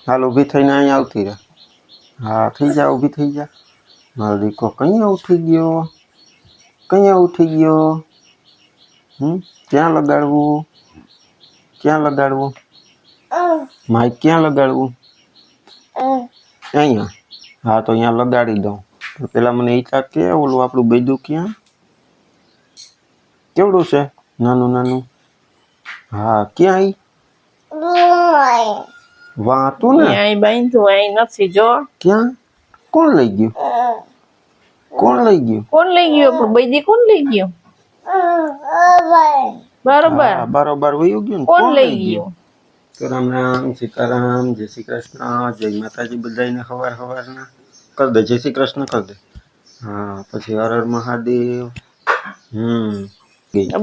હાલ ઊભી થઈને અહીં આવતી રહે. હા થઈ જા, ઊભી થઈ જા. મારો દીકરો કઈ ઉઠી ગયો, કઈ ઉઠી ગયો? ક્યાં લગાડવું, ક્યાં લગાડવું? માઇક ક્યાં લગાડવું? અહીંયા. હા તો અહીંયા લગાડી દઉં. પેલા મને ઈચ્છા કે ઓલું આપણું બૈદું ક્યાં? કેવડું છે? નાનું નાનું. હા ક્યાં ઈ? વાં હતું ને. અહીં બાંધ્યું, અહીં નથી જો. ક્યાં? કોણ લઈ ગયું? કોણ લઈ ગયું? કોણ લઈ ગયું? આપણું બૈદી કોણ લઈ ગયું? બરોબર. બરોબર વયું ગયું. કોણ લઈ ગયું? તો રામ રામ, સીતારામ, જય શ્રી કૃષ્ણ, જય માતાજી બધાને સવાર સવારના. કર દે જય શ્રી કૃષ્ણ કર દે. હા પછી હર હર મહાદેવ.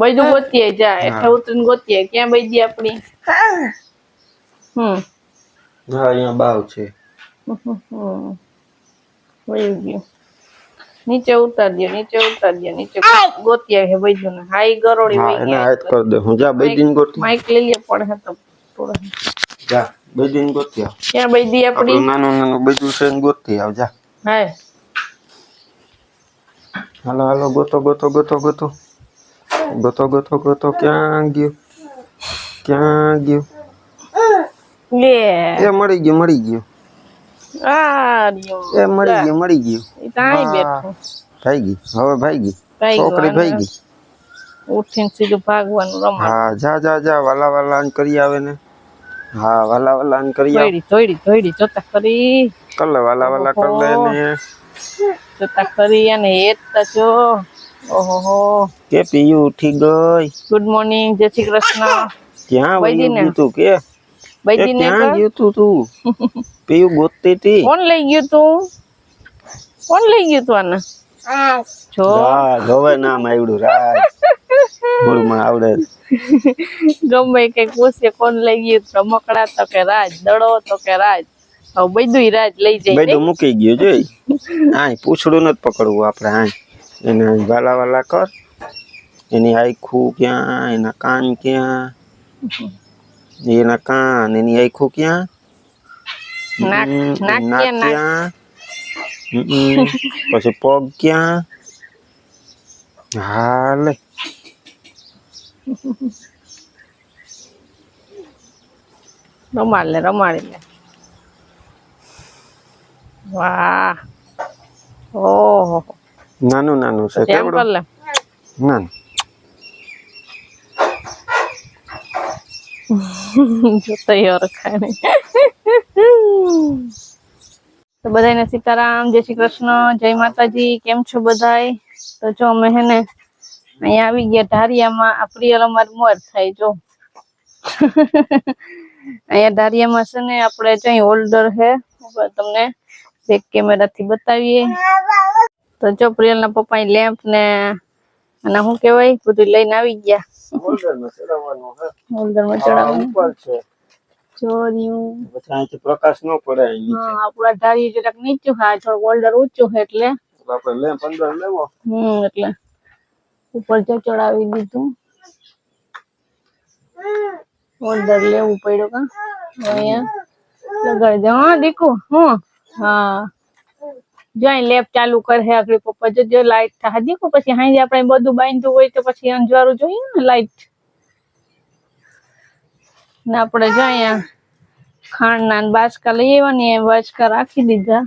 બૈદું ગોતીએ જા, એટલે ઉતરીને ગોતીએ. ક્યાં બૈદી આપણી? હા અહીંયા બાવ છે. વયું ગયું. નીચે ઉતાર દો, નીચે ઉતાર દો, નીચે ગોતીએ હે બૈદું ને. હા ઈ ગરોળી વઈ એને ગયા. હાથ કર દે. હું જા બૈદીન ગોતી. માઈક લઈ લે પડે તો થોડો. જા બૈદીન ગોતી આવ. ક્યાં બૈદી આપણી? નાનું નાનું બૈદું છે ને ગોતી આવ જા. હા હાલો હાલો ગોતો ગોતો ગોતો ગોતો ગોતો ગોતો ગોતો. ક્યાં ગયું, ક્યાં ગયું? લે એ મળી ગયું, મળી ગયું. આ એ મળી ગયું, મળી ગયું. ઈ તાઈ બેઠો. ભાઈ ગઈ, હવે ભાઈ ગઈ. ભાઈ છોકરી ભાઈ ગઈ. ઉઠીને સીધું ભાગવાનું રમાડ. હા જા જા જા વાલા વાલા કરી આવે ને. હા વાલા વાલા કરી આવે. થોડી થોડી થોડી જોતા કરી. કર લે વાલા વાલા કર લે ને. જોતા કરી અને હેત જો. ઓહો કે પીયું ઉઠી ગઈ. ગુડ મોર્નિંગ, જય શ્રી કૃષ્ણ. ક્યાં વયું ગયું તું કે? બૈદી ને ક્યાં ગયું તું? પીયું ગોતતી હતી. કોણ લઈ ગયું તું? કોણ લઈ ગયું તું આને? જો જોવે નામ આવડું રાજ. મૂળમાં આવડે. ગમે કઈ પૂછે કોણ લઈ ગયું? રમકડા તો કે રાજ, દડો તો કે રાજ. હવે બધું રાજ લઈ જાય. બધું મૂકી ગયું જોઈ. આય પૂછડું નથી પકડવું આપણે. આય એને વાલા વાલા કર. એની આખું ક્યાં, એના કાન ક્યાં, એના કાન, એની આખું ક્યાં, નાક ક્યાં, પછી પગ ક્યાં. હાલે રમાડ લે, રમાડી લે. વાહ ઓહો નાનું નાનું છે. કેમ કર લે નાનું. જોતો રખાય નહીં. તો બધાને સીતારામ, જય શ્રી કૃષ્ણ, જય માતાજી. કેમ છો બધાય? તો જો અમે હે ને અહીંયા આવી ગયા ધારિયામાં. આ પ્રિયલ અમારી મોર થાય જો. અહીંયા ધારિયામાં છે ને આપણે જઈ હોલ્ડર હે, તમને બેક કેમેરા થી બતાવીએ. તો જો પ્રિયલ ના પપ્પા લેમ્પ ને અને શું કેવાય બધું લઈને આવી ગયા. હોલ્ડર માં ચડાવવાનું છે. ચોર્યું પછી અહીંથી પ્રકાશ ન પડે. હા આપડા ધારી જરાક નીચું હા, થોડું હોલ્ડર ઊંચું છે એટલે આપણે લેમ્પ અંદર લેવો. એટલે ઉપર જો ચડાવી દીધું. હોલ્ડર લેવું પડ્યું કા અહીંયા લગાડી દે. હા દીકુ હું હા જો લેપ ચાલુ કરે આગળ પપ્પા જો લાઈટ થાય દીકુ. પછી હાઈ આપણે બધું બાંધ્યું હોય તો પછી અંજવાળું જોઈએ ને લાઈટ ને. આપણે જો અહીંયા ખાંડ ના બાચકા લઈ આવ્યા ને એ બાચકા રાખી દીધા.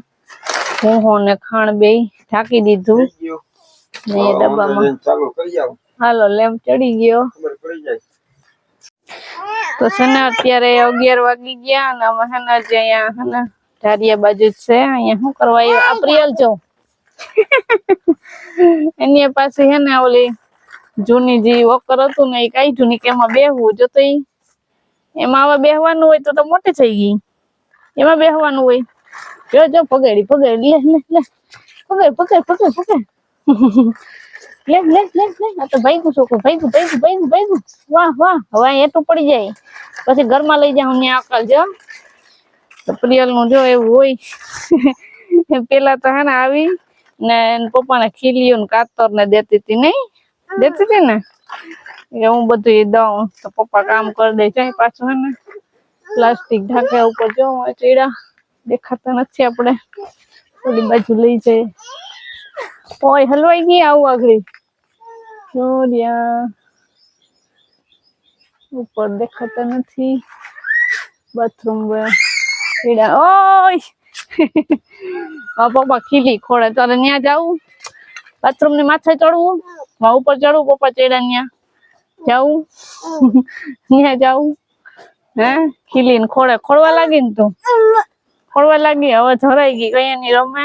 હું ને ખાંડ બે ઢાંકી દીધું ને એ ડબ્બામાં ચાલુ કરી આવ. હાલો લેમ્પ ચડી ગયો. ખબર પડી જાય. તો છે ને અત્યારે 11 વાગી ગયા અને અમે હે ને અહીંયા હે ને ધારિયા બાજુ જ છે. અહીંયા શું કરવા આવ્યો આ પ્રિયલ જો. એની પાસે હે ને ઓલી જૂની જે વોકર હતું ને એ કઈ જૂની કે એમાં બેહવું જો. તો એમાં હવે બેહવાનું હોય તો મોટી થઈ ગઈ. એમાં બેહવાનું હોય. જો જો પગડી પગડી લે લે લે પકડ પકડ પકડ પકડ લે લે લે લે. આ તો ભાઈગું છોકરું ભાઈગું ભાઈગું ભાઈગું ભાઈગું. વાહ વાહ. હવે એટું પડી જાય પછી ઘરમાં લઈ જાઉં ને આકલ જો. તો પ્રિયલ નું જો એવું હોય. પેલા તો હે ને આવી ને પપ્પા ને ખીલ્યું ને કાતર ને દેતી હતી. નહીં દેતી હતી ને એ હું બધું દઉં તો પપ્પા કામ કરી દે છે. પાછું હે ને પ્લાસ્ટિક ઢાંક્યા ઉપર જો ચેડા દેખાતા નથી આપણે ઓલી બાજુ લઈ જઈએ ઓય હલવાઈ ગઈ આવું આગળ જોડિયા ઉપર દેખાતા નથી બાથરૂમ ચેડા ઓય પપ્પા ખીલી ખોડે તારે ત્યાં જાવું બાથરૂમ ની માથે ચડવું ઉપર ચડવું પપ્પા ચેડા ત્યાં જાવું ત્યાં જાવું હે ખીલી ને ખોડે ખોડવા લાગી ને તું ખોડવા લાગી હવે ધરાઈ ગઈ કઈ ની રમે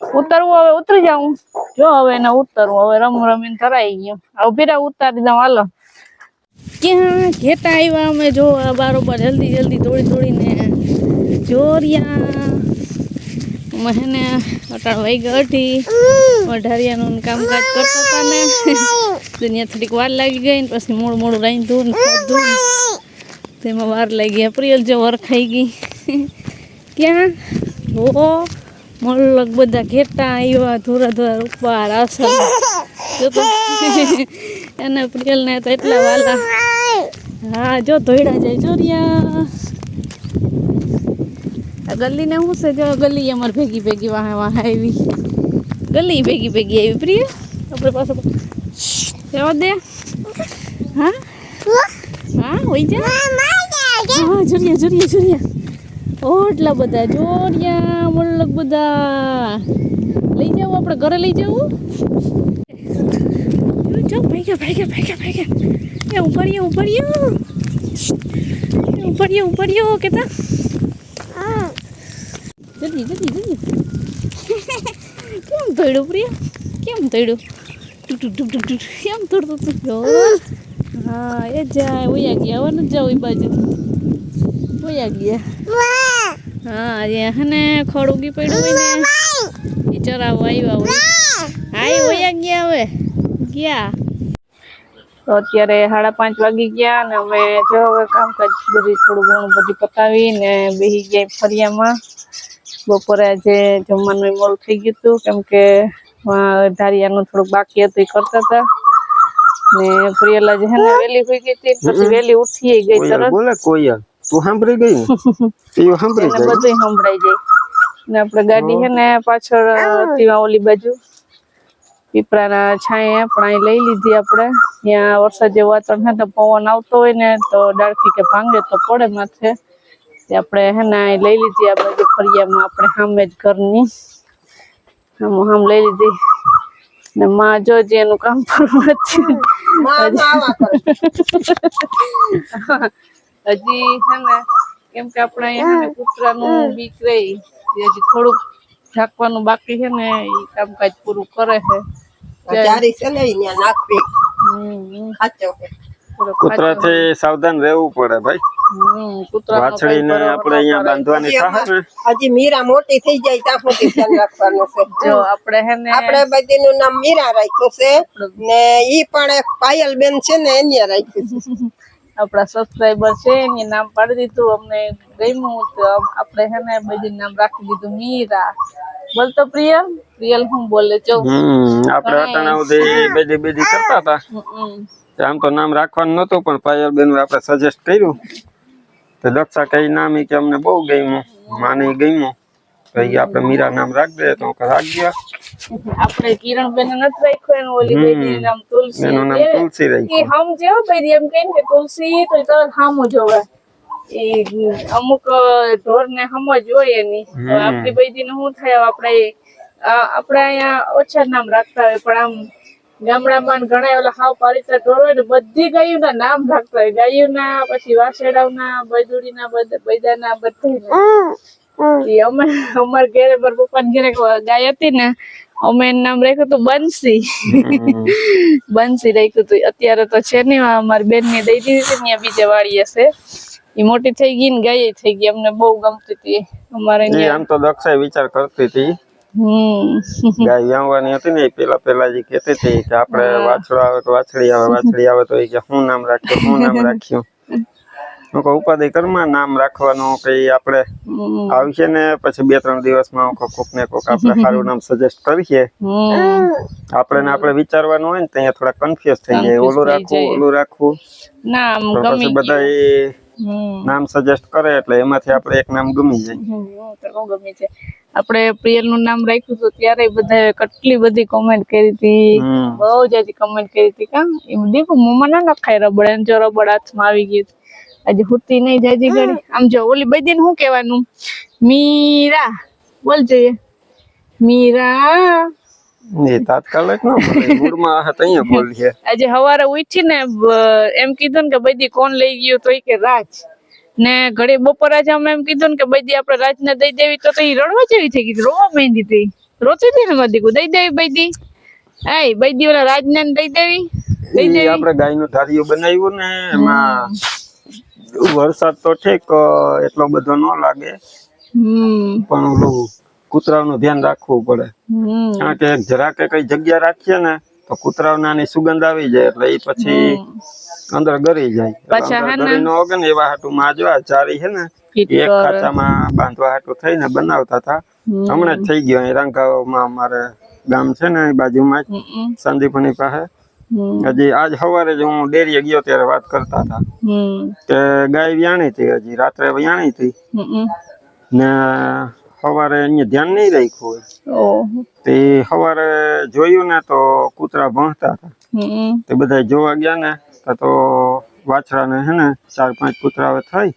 ઉતરવું હવે ઉતરી જાઉં જો હવે એને ઉતરવું હવે રમીને ધરાઈ ગયું ઉભી રહે ઉતારી દઉં હાલો ક્યાં ઘેટા આવ્યા અમે જો બારોબાર જલ્દી જલ્દી દોડીને જોરિયા અમે હે ને અટાણ વાગ્યા 8 વઢારિયાનું કામકાજ કરતા હતા ને ત્યાં થોડીક વાર લાગી ગઈ ને પછી મોડું રાંધ્યું ને ખાધું તેમાં વાર લાગી એપ્રિલ જો વરખાઈ ગઈ ક્યાં હો મોલક બધા ઘેટા આવ્યા ધોરા ઉપર અસર જો તો એને પ્રિયલ ને તો એટલા વાલા હા જો ધોઈડા જાય જોરિયા આ ગલી ને શું છે જો ગલી અમાર ભેગી વાહે આવી ગલી ભેગી આવી પ્રિય આપણે પાસે જવા દે હા હા હોય જા હા જોરિયા ઓટલા બધા જોરિયા મોલક બધા લઈ જાવ આપણે ઘરે લઈ જવું જો ભાગ્યા ઉપડ્યો કેતા જલ્દી કેમ તોડ્યું પ્રિય કેમ તોડ્યું કેમ તોડતું હા એ જાય ઓયા ગયા હવે નથી જાવ એ બાજુ ઓયા ગયા હા હે ને ખડ ઉગી પડ્યું હોય ને એ ચરાવવા આવ્યા હોય હા ઓયા ગયા હવે ગયા તો અત્યારે 5:30 વાગી ગયા ને અમે જો હવે કામકાજ બધું થોડું ઘણું બધી પતાવી ને બેસી ગયા ફરિયામાં બપોરે આજે જમવાનું મોડું થઈ ગયું હતું કેમ કે ધારિયાનું થોડુંક બાકી હતું એ કરતા હતા ને પ્રિયલા જે હે ને વેલી હોઈ ગઈ હતી પછી વેલી ઉઠી ગઈ તરત બોલે કોયલ તું સાંભળી ગઈ ને એ સાંભળી એને બધું સંભળાઈ જાય ને આપણે ગાડી હે ને પાછળ હતી ઓલી બાજુ પીપળાના છાંયે પણ અહીં લઈ લીધી આપણે ત્યાં વરસાદ જેવું વાતાવરણ હે તો પવન આવતો હોય ને તો ડાળખી કે ભાંગે તો પડે માથે તે આપણે હે ને અહીં લઈ લીધી આ બાજુ ફરિયામાં આપણે સામે જ ઘરની આમ લઈ લીધી ને માં જો જે એનું કામ કરવું નથી હજી હે ને કેમ કે આપણે અહીંયા કૂતરાનું બીક રહી હજી થોડુંક ઢાંકવાનું બાકી છે ને એ કામકાજ પૂરું કરે છે કૂતરાથી સાવધાન રહેવું પડે ભાઈ વાછડીને આપણે અહીંયા બાંધવાની થાય ને હજી મીરા મોટી થઈ જાય ત્યાં સુધી ધ્યાન રાખવાનું છે જો આપણે હે ને આપણે બધીનું નામ મીરા રાખ્યું છે ને ઈ પણ એક પાયલ બેન છે ને એને રાખ્યું છે આપણા સબસ્ક્રાઇબર છે એની નામ પાડી દીધું અમને ગમ્યું તો આપણે હે ને બધી નામ રાખી દીધું મીરા બોલ તો પ્રિયલ હું બોલે જો આપણે અટાણા સુધી બેદી કરતા હતા આમ તો નામ રાખવાનું નતું પણ પાયલ બેન આપણે સજેસ્ટ કર્યું તો દક્ષા કઈ નામ કે અમને બહુ ગમ્યું માને ગમ્યું તો આપણે મીરા નામ રાખ દે તો રાખ ગયા આપણે કિરણ બેન નથી રાખ્યું એનું ઓલી બેન નામ તુલસી એનું નામ તુલસી રાખ્યું હમ જેવો ભાઈ એમ કહીને કે તુલસી તો તરત હામું જોવે એ અમુક ઢોર ને સમજ હોય એની આપણી બૈદી નું શું થાય આપણે અહીંયા ઓછા નામ રાખતા હોય પણ આમ ગામડામાં ઘણા ઓલા હાવ પારિતા ઢોર હોય ને બધી ગાયું ના નામ રાખતા હોય ગાયું ના પછી વાસેડાવ ના બૈદુડી ના બૈદા ના બધા અમાર ઘેરે પપ્પા ને ઘેરે ગાય હતી ને અમે એનું નામ રાખ્યું હતું બંસી રાખ્યું હતું અત્યારે તો છે ને અમારી બેન ને દઈ દીધી હતી ત્યાં બીજે વાળી હશે એ મોટી થઈ ગઈ ને ગાય થઈ ગઈ અમને બહુ ગમતી હતી અમારે આમ તો દક્ષાએ વિચાર કરતી હતી ગાય વ્યાવવાની હતી ને પેલા જે કહેતી હતી કે આપણે વાછડો આવે તો વાછડી આવે તો એ કે શું નામ રાખ્યું ઉપાધિ કર્મમાં નામ રાખવાનું કઈ આપણે આવશે ને પછી 2-3 દિવસમાં કોક ને કોક આપણે સારું નામ સજેસ્ટ કરીએ આપણે વિચારવાનું હોય ને ત્યાં થોડા કન્ફ્યુઝ થઈ જાય ઓલું રાખવું નામ પછી બધા નામ સજેસ્ટ કરે એટલે એમાંથી આપણે એક નામ ગમી જાય. તો બહુ ગમે છે. આપણે પ્રિયલ નું નામ રાખ્યું હતું ત્યારે બધા કેટલી બધી કોમેન્ટ કરી હતી, બહુ જાજી કોમેન્ટ કરી હતી. કા એમ દીકુ મમ્મા ના નખાય રબડ, એમ જો રબડ હાથમાં આવી ગયું. આજે હુતી નહીં જાજી ઘડી. આમ જો ઓલી બધી શું કહેવાનું, મીરા બોલ જોઈએ, મીરા એ તાત્કાલિક ન બોલે, મૂડમાં હે તઈએ બોલીએ. આજે સવારે ઉઠી ને એમ કીધું ને કે બધી કોણ લઈ ગયું, તો કે રાજ. ને ઘડી બપોરે આજે અમે એમ કીધું ને કે બધી આપણે રાજને દઈ દેવી, તો એ રડવા જેવી થઈ ગઈ, રોવા માંડી હતી. રોતી હતી ને બધી દઈ દેવી બધી. એ બધી ઓલા રાજને દઈ દેવી, દઈ દેવી. આપણે ગાયનું ધારિયું બનાવ્યું ને એમાં વરસાદ તો ઠીક એટલો બધો ન લાગે, પણ ઓલું કૂતરાનું ધ્યાન રાખવું પડે. કારણ કે જરાકે કઈ જગ્યા રાખીએ ને તો કૂતરાની સુગંધ આવી જાય એટલે એ પછી અંદર ગરી જાય. ગરી ન ઓગે ને એવા હાટું માં જો ચારી છે ને એક ખાચામાં બાંધવા હાટું થઈને બનાવતા હતા. હમણાં જ થઈ ગયો. રાંકામાં અમારે ગામ છે ને એ બાજુમાં જ સંદીપની પાસે. હજી આજ સવારે જ હું ડેરીએ ગયો ત્યારે વાત કરતા હતા કે ગાય વ્યાણી હતી, હજી રાત્રે વ્યાણી હતી ને સવારે અહીંયા ધ્યાન નહીં રાખ્યું હોય. તે સવારે જોયું ને તો કૂતરા ભણતા હતા. તે બધા જોવા ગયા ને તો વાછડા ને હે ને 4-5 કૂતરા થઈ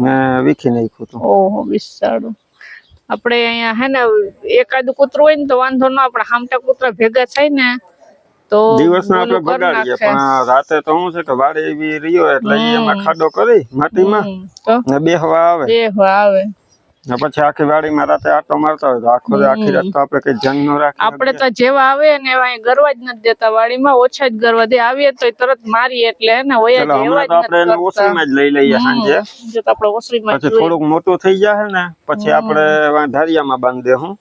ને વીખી નાખ્યું હતું. ઓહો બિચારું. આપણે અહીંયા હે ને એકાદું કૂતરું હોય ને તો વાંધો ન, આપણે હામટા કૂતરા ભેગા થાય ને તો દિવસના આપણે બગાડીએ, પણ રાતે તો શું છે કે વાડે એવી રહ્યો એટલે એમાં ખાડો કરી માટીમાં ને બેહવા આવે ને પછી આખી વાડીમાં રાતે આટો મારતા હોય તો આખી રાત તો આપણે કઈ ધ્યાન ન રાખીએ. આપણે તો જેવા આવે ને એવા ગરવા જ નથી દેતા વાડીમાં, ઓછા જ ગરવા દે. આવીએ તો તરત મારીએ એટલે હે ને વયા જાય. એવા જ આપણે એને ઓસરીમાં જ લઈ લઈએ સાંજે. જો તો આપણે ઓસરીમાં પછી થોડુંક મોટું થઈ જાય ને પછી આપણે ધારિયામાં બાંધી દેવું.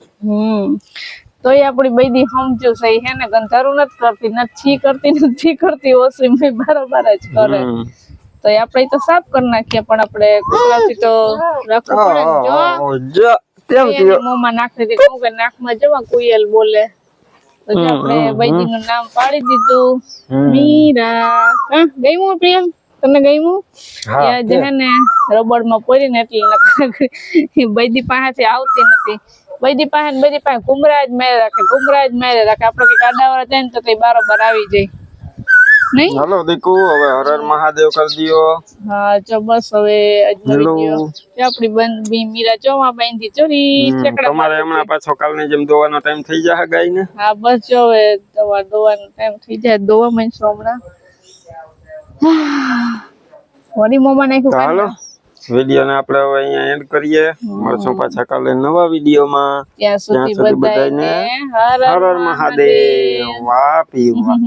તો એ આપડી બધી સમજો સહી હે ને, ગંધારું નથી કરતી ઓસરીમાં બરોબર જ કરે. તો આપણે તો સાફ કરી નાખીએ, પણ આપણે કૂતરાથી તો રાખવું પડે. જો મોંમાં નાખી દીધી, કે નાકમાં જવા કુયલ બોલે તો આપણે બૈદી નું નામ પાડી દીધું, મીરા. ગયું પ્રિયલ? તને ગયું? યાદ હે ને રબડ માં પડી ને એટલે બૈદી પાસેથી આવતી નથી. બૈદી પાસે ઘુમરા જ મારે રાખે. આપણે કઈ કાડાવાળા જાય ને તો કઈ બારોબાર આવી જાય. નહીં હાલો દીકુ, હવે હર હર મહાદેવ કરી દિયો. હા જો બસ હવે આપડી મીરા ચોમાં બાંધી ચોરી તમારે હમણાં પાછો કાલની જેમ દોવાનો ટાઈમ થઈ જાય ગાય ને? હા બસ જો હવે દોવાનો ટાઈમ થઈ જાય, દોવા માંડશું હમણાં. વળી મોમાં નાખ્યું. હાલો વિડીયો ને આપણે હવે અહીંયા એન્ડ કરીએ. મળશું પાછા કાલે નવા વિડીયોમાં. ત્યાં સુધી બધાને હર હર મહાદેવ. વાહ પીવા.